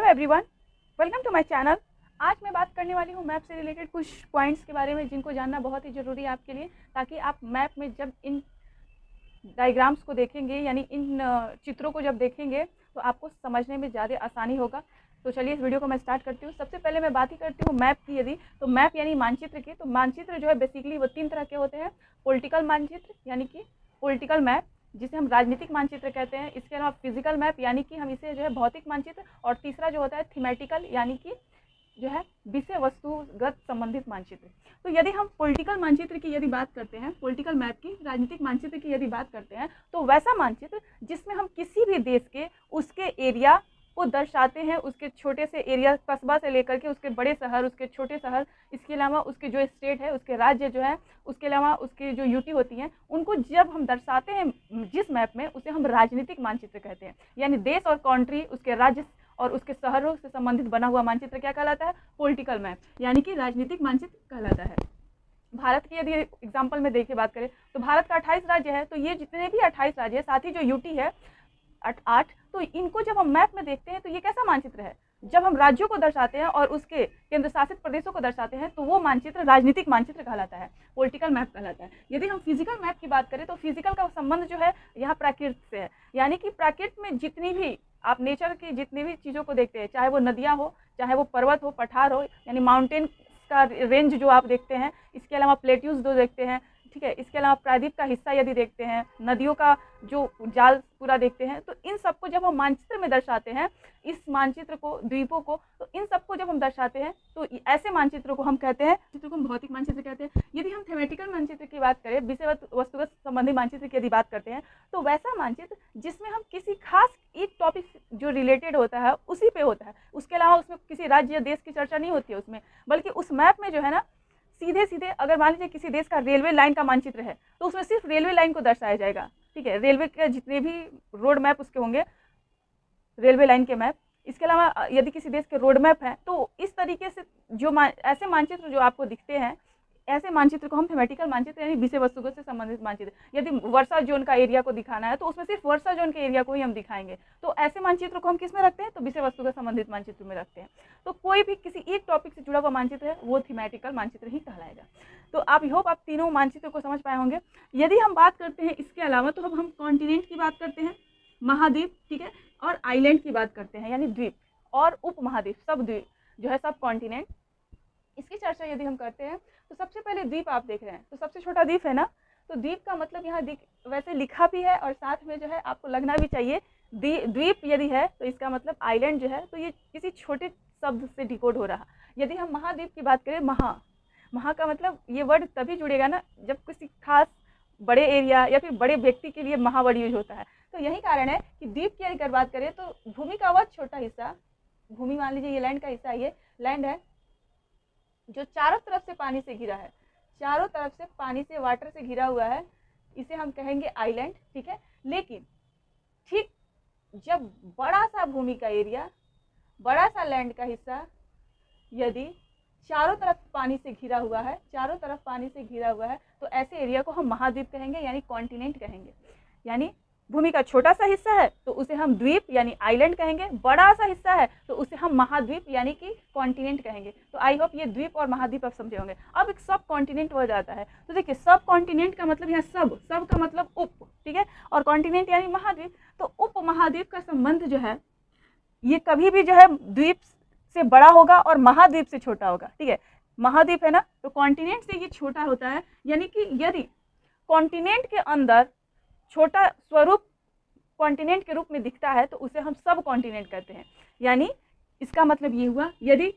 Everyone, welcome to my channel. आज मैं बात करने वाली हूँ मैप से रिलेटेड कुछ पॉइंट्स के बारे में जिनको जानना बहुत ही ज़रूरी है आपके लिए, ताकि आप मैप में जब इन डायग्राम्स को देखेंगे यानी इन चित्रों को जब देखेंगे तो आपको समझने में ज़्यादा आसानी होगा। तो चलिए इस वीडियो को मैं स्टार्ट करती हूँ। सबसे पहले मैं बात ही करती हूँ मैप की। यदि तो मैप यानी मानचित्र की, तो मानचित्र जो है बेसिकली वो 3 तरह के होते हैं। पॉलिटिकल मानचित्र यानी कि पॉलिटिकल मैप, जिसे हम राजनीतिक मानचित्र कहते हैं। इसके अलावा फिजिकल मैप यानी कि हम इसे जो है भौतिक मानचित्र, और तीसरा जो होता है थीमेटिकल यानी कि जो है विषय वस्तुगत संबंधित मानचित्र। तो यदि हम पॉलिटिकल मानचित्र की यदि बात करते हैं, पॉलिटिकल मैप की, राजनीतिक मानचित्र की यदि बात करते हैं, तो वैसा मानचित्र जिसमें हम किसी भी देश के उसके एरिया को दर्शाते हैं, उसके छोटे से एरिया कस्बा से लेकर के उसके बड़े शहर, उसके छोटे शहर, इसके अलावा उसके जो स्टेट है, उसके राज्य जो है, उसके अलावा उसके जो यूटी होती हैं, उनको जब हम दर्शाते हैं जिस मैप में, उसे हम राजनीतिक मानचित्र कहते हैं। यानी देश और कंट्री, उसके राज्य और उसके शहरों से संबंधित बना हुआ मानचित्र क्या कहलाता है? पॉलिटिकल मैप यानी कि राजनीतिक मानचित्र कहलाता है। भारत की यदि एग्जाम्पल में देखिए बात करें तो भारत का 28 राज्य है। तो ये जितने भी 28 राज्य है, साथ ही जो यूटी है 8, तो इनको जब हम मैप में देखते हैं तो ये कैसा मानचित्र है? जब हम राज्यों को दर्शाते हैं और उसके केंद्र शासित प्रदेशों को दर्शाते हैं तो वो मानचित्र राजनीतिक मानचित्र कहलाता है, पॉलिटिकल मैप कहलाता है। यदि हम फिजिकल मैप की बात करें तो फिजिकल का संबंध जो है यहाँ प्रकृति से है। यानी कि प्रकृति में जितनी भी आप नेचर की जितनी भी चीज़ों को देखते हैं, चाहे वो नदियाँ हो, चाहे वो पर्वत हो, पठार हो, यानी माउंटेन का रेंज जो आप देखते हैं, इसके अलावा प्लेट्यूज जो देखते हैं, ठीक है, इसके अलावा प्रायद्वीप का हिस्सा यदि देखते हैं, नदियों का जो जाल पूरा देखते हैं, तो इन सबको जब हम मानचित्र में दर्शाते हैं, इस मानचित्र को, द्वीपों को, तो इन सबको जब हम दर्शाते हैं तो ऐसे मानचित्रों को हम कहते हैं, चित्र को हम भौतिक मानचित्र कहते हैं। यदि हम थीमेटिकल मानचित्र की बात करें, विषय वस्तुगत संबंधी मानचित्र की यदि बात करते हैं, तो वैसा मानचित्र जिसमें हम किसी खास एक टॉपिक जो रिलेटेड होता है उसी पे होता है। उसके अलावा उसमें किसी राज्य या देश की चर्चा नहीं होती है उसमें, बल्कि उस मैप में जो है ना, सीधे सीधे अगर मान लीजिए किसी देश का रेलवे लाइन का मानचित्र है तो उसमें सिर्फ रेलवे लाइन को दर्शाया जाएगा। ठीक है, रेलवे के जितने भी रोड मैप उसके होंगे, रेलवे लाइन के मैप। इसके अलावा यदि किसी देश के रोड मैप है तो इस तरीके से जो ऐसे मानचित्र जो आपको दिखते हैं, ऐसे मानचित्र को हम थीमेटिकल मानचित्र यानी विषय वस्तुगत से संबंधित मानचित्र। यदि वर्षा जोन का एरिया को दिखाना है तो उसमें सिर्फ वर्षा जोन के एरिया को ही हम दिखाएंगे। तो ऐसे मानचित्र को हम किस में रखते हैं? तो विषय वस्तुगत संबंधित मानचित्र में रखते हैं। तो कोई भी किसी एक टॉपिक से जुड़ा हुआ मानचित्र है वो थीमेटिकल मानचित्र ही कहलाएगा। तो आप होप आप तीनों मानचित्र को समझ पाए होंगे। यदि हम बात करते हैं इसके अलावा, तो हम कॉन्टिनेंट की बात करते हैं, महाद्वीप, ठीक है, और आइलैंड की बात करते हैं यानी द्वीप, और उप महाद्वीप, सब द्वीप जो है, सब कॉन्टिनेंट। इसकी चर्चा यदि हम करते हैं तो सबसे पहले द्वीप आप देख रहे हैं तो सबसे छोटा द्वीप है ना, तो द्वीप का मतलब यहाँ वैसे लिखा भी है और साथ में जो है आपको लगना भी चाहिए। द्वीप यदि है तो इसका मतलब आइलैंड जो है, तो ये किसी छोटे शब्द से डिकोड हो रहा। यदि हम महाद्वीप की बात करें, महा का मतलब ये वर्ड तभी जुड़ेगा ना जब किसी खास बड़े एरिया या फिर बड़े व्यक्ति के लिए महावर्ड यूज होता है। तो यही कारण है कि द्वीप की अगर बात करें तो भूमि का वह छोटा हिस्सा, भूमि मान लीजिए ये लैंड का हिस्सा, ये लैंड है जो चारों तरफ से पानी से घिरा है, चारों तरफ से पानी से, वाटर से घिरा हुआ है, इसे हम कहेंगे आइलैंड। ठीक है, लेकिन ठीक जब बड़ा सा भूमि का एरिया, बड़ा सा लैंड का हिस्सा यदि चारों तरफ पानी से घिरा हुआ है, चारों तरफ पानी से घिरा हुआ है, तो ऐसे एरिया को हम महाद्वीप कहेंगे यानी कॉन्टिनेंट कहेंगे। यानी भूमि का छोटा सा हिस्सा है तो उसे हम द्वीप यानी आइलैंड कहेंगे, बड़ा सा हिस्सा है तो उसे हम महाद्वीप यानी कि कॉन्टिनेंट कहेंगे। तो आई होप ये द्वीप और महाद्वीप आप समझे होंगे। अब एक सब कॉन्टिनेंट हो जाता है, तो देखिए सब कॉन्टिनेंट का मतलब यहाँ सब का मतलब उप, ठीक है, और कॉन्टिनेंट यानी महाद्वीप। तो उप महाद्वीप का संबंध जो है ये कभी भी जो है द्वीप से बड़ा होगा और महाद्वीप से छोटा होगा। ठीक है, महाद्वीप है ना, तो कॉन्टिनेंट से ये छोटा होता है। यानी कि यदि कॉन्टिनेंट के अंदर छोटा स्वरूप कॉन्टिनेंट के रूप में दिखता है तो उसे हम सब कॉन्टिनेंट कहते हैं। यानी इसका मतलब ये हुआ, यदि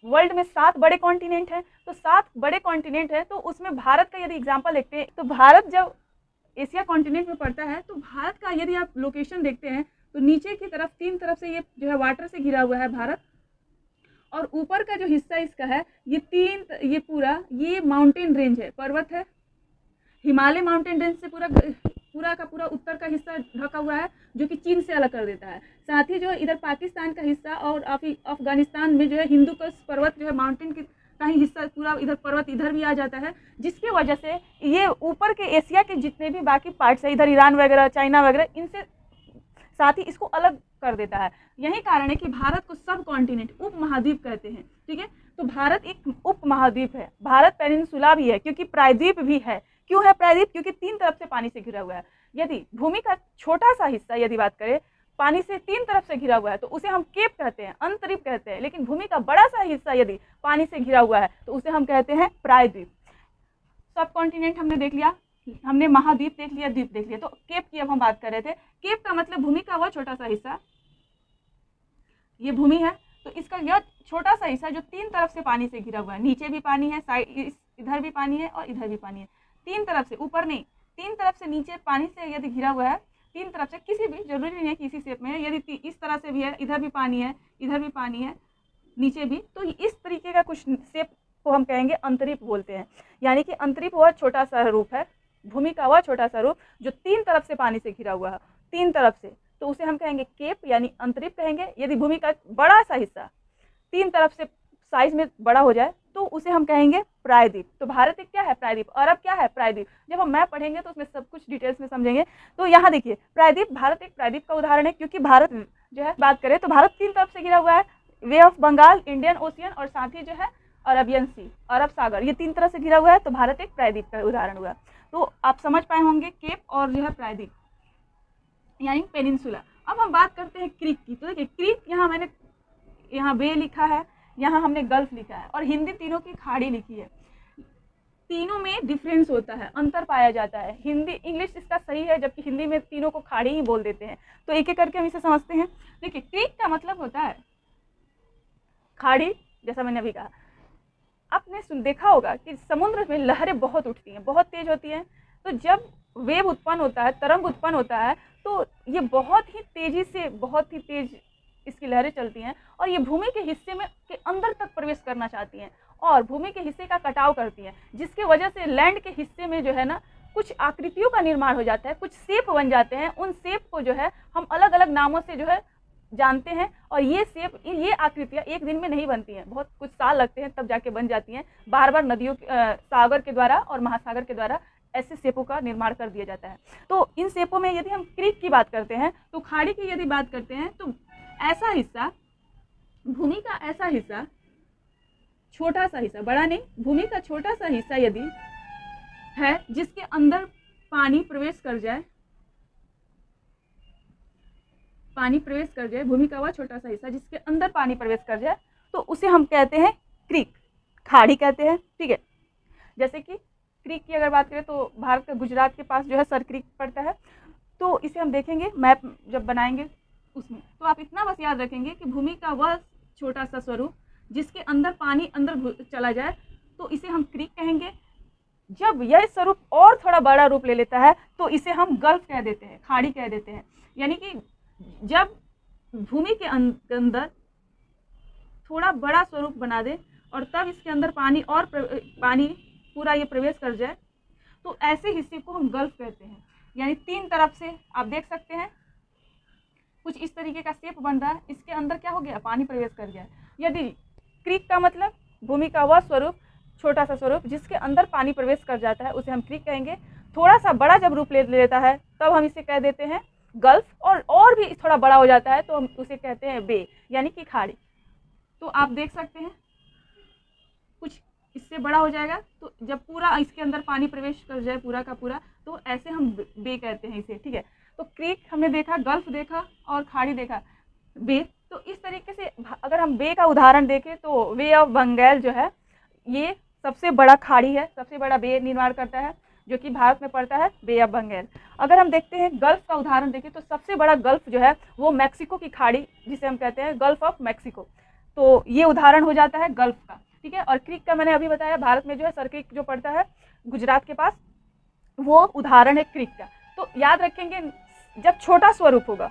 वर्ल्ड में 7 बड़े कॉन्टिनेंट हैं तो 7 बड़े कॉन्टिनेंट हैं, तो उसमें भारत का यदि एग्जांपल देखते हैं तो भारत जब एशिया कॉन्टिनेंट में पड़ता है, तो भारत का यदि आप लोकेशन देखते हैं तो नीचे की तरफ 3 तरफ से ये जो है वाटर से घिरा हुआ है भारत, और ऊपर का जो हिस्सा इसका है ये पूरा ये माउंटेन रेंज है, पर्वत है, हिमालय माउंटेन रेंज से पूरा का पूरा उत्तर का हिस्सा ढका हुआ है जो कि चीन से अलग कर देता है। साथ ही जो इधर पाकिस्तान का हिस्सा और अफगानिस्तान में जो है हिंदुकुश पर्वत जो है माउंटेन का ही हिस्सा, पूरा इधर पर्वत इधर भी आ जाता है, जिसकी वजह से ये ऊपर के एशिया के जितने भी बाकी पार्ट्स है, इधर ईरान वगैरह, चाइना वगैरह, इनसे साथ ही इसको अलग कर देता है। यही कारण है कि भारत को सब कॉन्टिनेंट, उप महाद्वीप कहते हैं। ठीक है, तो भारत एक उप महाद्वीप है। भारत पेनिनसुला भी है क्योंकि प्रायद्वीप भी है। क्यों है प्रायद्वीप? क्योंकि 3 तरफ से पानी से घिरा हुआ है। यदि भूमि का छोटा सा हिस्सा यदि बात करें पानी से 3 तरफ से घिरा हुआ है तो उसे हम केप कहते हैं, अंतरिप कहते हैं। लेकिन भूमि का बड़ा सा हिस्सा यदि पानी से घिरा हुआ है तो उसे हम कहते हैं प्रायद्वीप। सब कॉन्टिनेंट हमने देख लिया, हमने महाद्वीप देख लिया, द्वीप देख लिया। तो केप की अब हम बात कर रहे थे। केप का मतलब भूमि का वह छोटा सा हिस्सा, ये भूमि है तो इसका यह छोटा सा हिस्सा जो 3 तरफ से पानी से घिरा हुआ है, नीचे भी पानी है, साइड इधर भी पानी है और इधर भी पानी है। 3 तरफ से, ऊपर नहीं, 3 तरफ से नीचे पानी से यदि घिरा हुआ है, 3 तरफ से, किसी भी, जरूरी नहीं है किसी शेप में है, यदि इस तरह से भी है, इधर भी पानी है, इधर भी पानी है, नीचे भी, तो इस तरीके का कुछ शेप को हम कहेंगे अंतरिप बोलते हैं। यानी कि अंतरिप वह छोटा सा रूप है, भूमि का वह छोटा सा रूप जो 3 तरफ से पानी से घिरा हुआ है, 3 तरफ से, तो उसे हम कहेंगे केप यानी अंतरिप कहेंगे। यदि भूमि का बड़ा सा हिस्सा 3 तरफ से साइज में बड़ा हो जाए तो उसे हम कहेंगे प्रायद्वीप। तो भारत एक क्या है? प्रायद्वीप। अरब क्या है? प्रायद्वीप। जब हम मैप पढ़ेंगे तो उसमें सब कुछ डिटेल्स में समझेंगे। तो यहाँ देखिए प्रायद्वीप, भारत एक प्रायद्वीप का उदाहरण है क्योंकि भारत जो है, बात करें तो भारत 3 तरफ से घिरा हुआ है, bay of Bengal, Indian ocean और साथ ही जो है अरबियन सी, अरब सागर, ये 3 तरह से घिरा हुआ है। तो भारत एक प्रायद्वीप का उदाहरण हुआ। तो आप समझ पाए होंगे केप और जो है प्रायद्वीप यानी पेनिनसुला। अब हम बात करते हैं क्रीक की। तो देखिए क्रीक, यहाँ मैंने यहाँ बे लिखा है, यहाँ हमने गल्फ लिखा है और हिंदी तीनों की खाड़ी लिखी है। तीनों में डिफरेंस होता है, अंतर पाया जाता है। हिंदी, इंग्लिश इसका सही है, जबकि हिंदी में तीनों को खाड़ी ही बोल देते हैं। तो एक एक करके हम इसे समझते हैं। देखिए क्रीक का मतलब होता है खाड़ी, जैसा मैंने अभी कहा। आपने देखा होगा कि समुद्र में लहरें बहुत उठती हैं, बहुत तेज होती हैं। तो जब वेव उत्पन्न होता है, तरंग उत्पन्न होता है, तो ये बहुत ही तेजी से, बहुत ही तेज इसकी लहरें चलती हैं और ये भूमि के हिस्से में के अंदर तक प्रवेश करना चाहती हैं और भूमि के हिस्से का कटाव करती हैं, जिसके वजह से लैंड के हिस्से में जो है ना कुछ आकृतियों का निर्माण हो जाता है, कुछ शेप बन जाते हैं। उन शेप को जो है हम अलग अलग नामों से जो है जानते हैं और ये शेप, ये आकृतियाँ एक दिन में नहीं बनती हैं, बहुत कुछ साल लगते हैं तब जाके बन जाती हैं। बार बार नदियों, सागर के द्वारा और महासागर के द्वारा ऐसे शेपों का निर्माण कर दिया जाता है। तो इन शेपों में यदि हम क्रीक की बात करते हैं, तो खाड़ी की यदि बात करते हैं, तो ऐसा हिस्सा, भूमि का ऐसा हिस्सा, छोटा सा हिस्सा, बड़ा नहीं, भूमि का छोटा सा हिस्सा यदि है जिसके अंदर पानी प्रवेश कर जाए, पानी प्रवेश कर जाए, भूमि का वह छोटा सा हिस्सा जिसके अंदर पानी प्रवेश कर जाए, तो उसे हम कहते हैं क्रीक, खाड़ी कहते हैं। ठीक है, जैसे कि क्रीक की अगर बात करें तो भारत का गुजरात के पास जो है सर क्रीक पड़ता है। तो इसे हम देखेंगे मैप जब बनाएंगे उसमें। तो आप इतना बस याद रखेंगे कि भूमि का वह छोटा सा स्वरूप जिसके अंदर पानी अंदर चला जाए तो इसे हम क्रीक कहेंगे। जब यह स्वरूप और थोड़ा बड़ा रूप ले लेता है तो इसे हम गल्फ कह देते हैं, खाड़ी कह देते हैं। यानी कि जब भूमि के अंदर थोड़ा बड़ा स्वरूप बना दे और तब इसके अंदर पानी और पानी पूरा ये प्रवेश कर जाए, तो ऐसे हिस्से को हम गल्फ कहते हैं। यानी 3 तरफ से आप देख सकते हैं कुछ इस तरीके का शेप बन रहा है, इसके अंदर क्या हो गया, पानी प्रवेश कर गया। यदि क्रीक का मतलब भूमि का वह स्वरूप, छोटा सा स्वरूप जिसके अंदर पानी प्रवेश कर जाता है, उसे हम क्रीक कहेंगे। थोड़ा सा बड़ा जब रूप ले लेता है तब हम इसे कह देते हैं गल्फ, और भी थोड़ा बड़ा हो जाता है तो हम उसे कहते हैं बे यानी कि खाड़ी। तो आप देख सकते हैं कुछ इससे बड़ा हो जाएगा, तो जब पूरा इसके अंदर पानी प्रवेश कर जाए पूरा का पूरा, तो ऐसे हम बे कहते हैं इसे। ठीक है, तो क्रीक हमने देखा, गल्फ देखा और खाड़ी देखा, बे। तो इस तरीके से अगर हम बे का उदाहरण देखें तो वे ऑफ बंगाल जो है ये सबसे बड़ा खाड़ी है, सबसे बड़ा बे निर्माण करता है जो कि भारत में पड़ता है, बे ऑफ बंगाल। अगर हम देखते हैं गल्फ का उदाहरण देखें तो सबसे बड़ा गल्फ जो है वो मैक्सिको की खाड़ी, जिसे हम कहते हैं गल्फ ऑफ मैक्सिको। तो ये उदाहरण हो जाता है गल्फ का। ठीक है, और क्रीक का मैंने अभी बताया, भारत में जो है सर क्रीक जो पड़ता है गुजरात के पास, वो उदाहरण है क्रीक का। तो याद रखेंगे जब छोटा स्वरूप होगा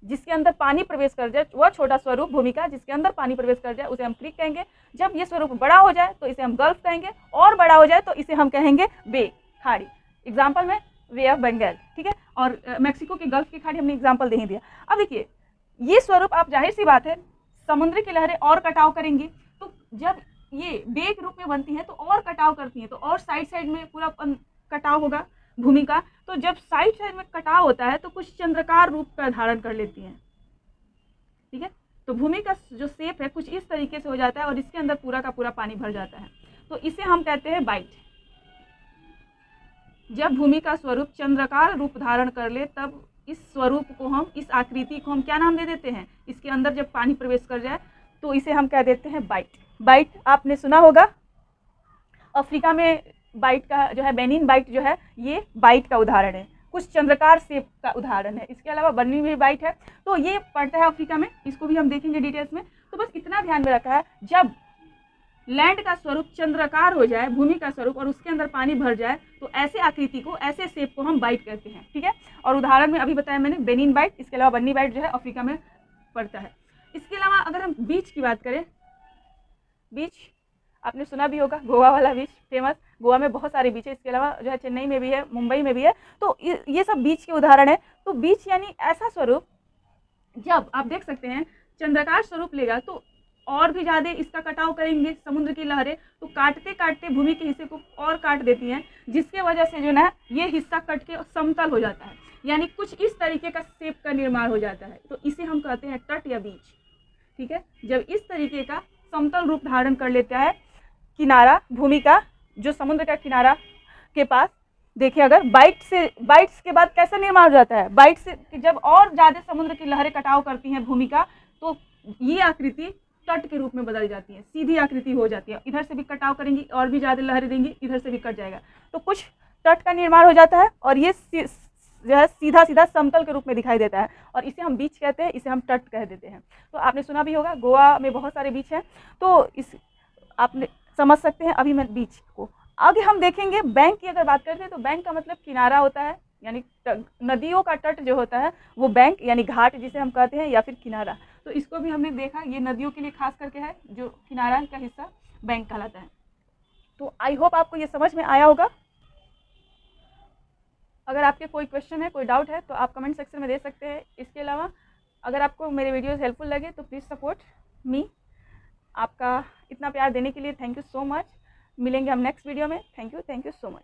जिसके अंदर पानी प्रवेश कर जाए, वह छोटा स्वरूप भूमि का जिसके अंदर पानी प्रवेश कर जाए उसे हम क्रीक कहेंगे। जब ये स्वरूप बड़ा हो जाए तो इसे हम गल्फ कहेंगे, और बड़ा हो जाए तो इसे हम कहेंगे बे, खाड़ी। एग्जाम्पल में वे ऑफ बंगाल, ठीक है, और मैक्सिको की गल्फ की खाड़ी हमने एग्जाम्पल दे ही दिया। अब देखिए ये स्वरूप, आप जाहिर सी बात है समुद्र की लहरें और कटाव करेंगी, तो जब ये बे के रूप में बनती हैं तो और कटाव करती हैं, तो और साइड साइड में पूरा कटाव होगा भूमि का। तो जब साइड साइड में कटाव होता है तो कुछ चंद्राकार रूप का धारण कर लेती हैं। ठीक है। तो भूमि का जो शेप है कुछ इस तरीके से हो जाता है और इसके अंदर पूरा का पूरा पानी भर जाता है, तो इसे हम कहते हैं बाइट। जब भूमि का स्वरूप चंद्राकार रूप धारण कर ले तब इस स्वरूप को हम, इस आकृति को हम क्या नाम दे देते हैं, इसके अंदर जब पानी प्रवेश कर जाए तो इसे हम कह देते हैं बाइट। बाइट आपने सुना होगा, अफ्रीका में बाइट का जो है, बेनिन बाइट जो है, ये बाइट का उदाहरण है, कुछ चंद्राकार शेप का उदाहरण है। इसके अलावा बनी हुई बाइट है, तो ये पड़ता है अफ्रीका में, इसको भी हम देखेंगे डिटेल्स में। तो बस इतना ध्यान में रखा है, जब लैंड का स्वरूप चंद्राकार हो जाए, भूमि का स्वरूप, और उसके अंदर पानी भर जाए, तो ऐसे आकृति को, ऐसे शेप को हम बाइट कहते हैं, ठीक है। और उदाहरण में अभी बताया मैंने बेनिन बाइट, इसके अलावा बन्नी बाइट जो है अफ्रीका में पड़ता है। इसके अलावा अगर हम बीच की बात करें, बीच आपने सुना भी होगा, गोवा वाला बीच फेमस, गोवा में बहुत सारे बीच है, इसके अलावा जो है चेन्नई में भी है, मुंबई में भी है, तो ये सब बीच के उदाहरण है। तो बीच यानी ऐसा स्वरूप, जब आप देख सकते हैं चंद्राकार स्वरूप लेगा तो और भी ज़्यादा इसका कटाव करेंगे समुद्र की लहरें, तो काटते काटते भूमि के हिस्से को और काट देती हैं, जिसके वजह से जो ना ये हिस्सा कट के समतल हो जाता है, यानी कुछ इस तरीके का शेप का निर्माण हो जाता है, तो इसे हम कहते हैं तट या बीच, ठीक है। जब इस तरीके का समतल रूप धारण कर लेता है किनारा भूमि का, जो समुद्र का किनारा के पास, देखिए अगर बाइट्स के बाद कैसा निर्माण हो जाता है, बाइट से जब और ज़्यादा समुद्र की लहरें कटाव करती हैं भूमि का, तो ये आकृति तट के रूप में बदल जाती है, सीधी आकृति हो जाती है। इधर से भी कटाव करेंगी और भी ज़्यादा लहरें देंगी, इधर से भी कट जाएगा, तो कुछ तट का निर्माण हो जाता है और ये जो है सीधा सीधा समतल के रूप में दिखाई देता है, और इसे हम बीच कहते हैं, इसे हम तट कह देते हैं। तो आपने सुना भी होगा, गोवा में बहुत सारे बीच हैं, तो इस आपने समझ सकते हैं। अभी मैं बीच को आगे हम देखेंगे। बैंक की अगर बात करते हैं तो बैंक का मतलब किनारा होता है, यानी नदियों का तट जो होता है वो बैंक यानी घाट जिसे हम कहते हैं, या फिर किनारा। तो इसको भी हमने देखा, ये नदियों के लिए खास करके है, जो किनारा का हिस्सा बैंक कहलाता है। तो आई होप आपको ये समझ में आया होगा। अगर आपके कोई क्वेश्चन है, कोई डाउट है, तो आप कमेंट सेक्शन में दे सकते हैं। इसके अलावा अगर आपको मेरे वीडियोस हेल्पफुल लगे तो प्लीज़ सपोर्ट मी। आपका इतना प्यार देने के लिए थैंक यू सो मच। मिलेंगे हम नेक्स्ट वीडियो में। Thank you so much.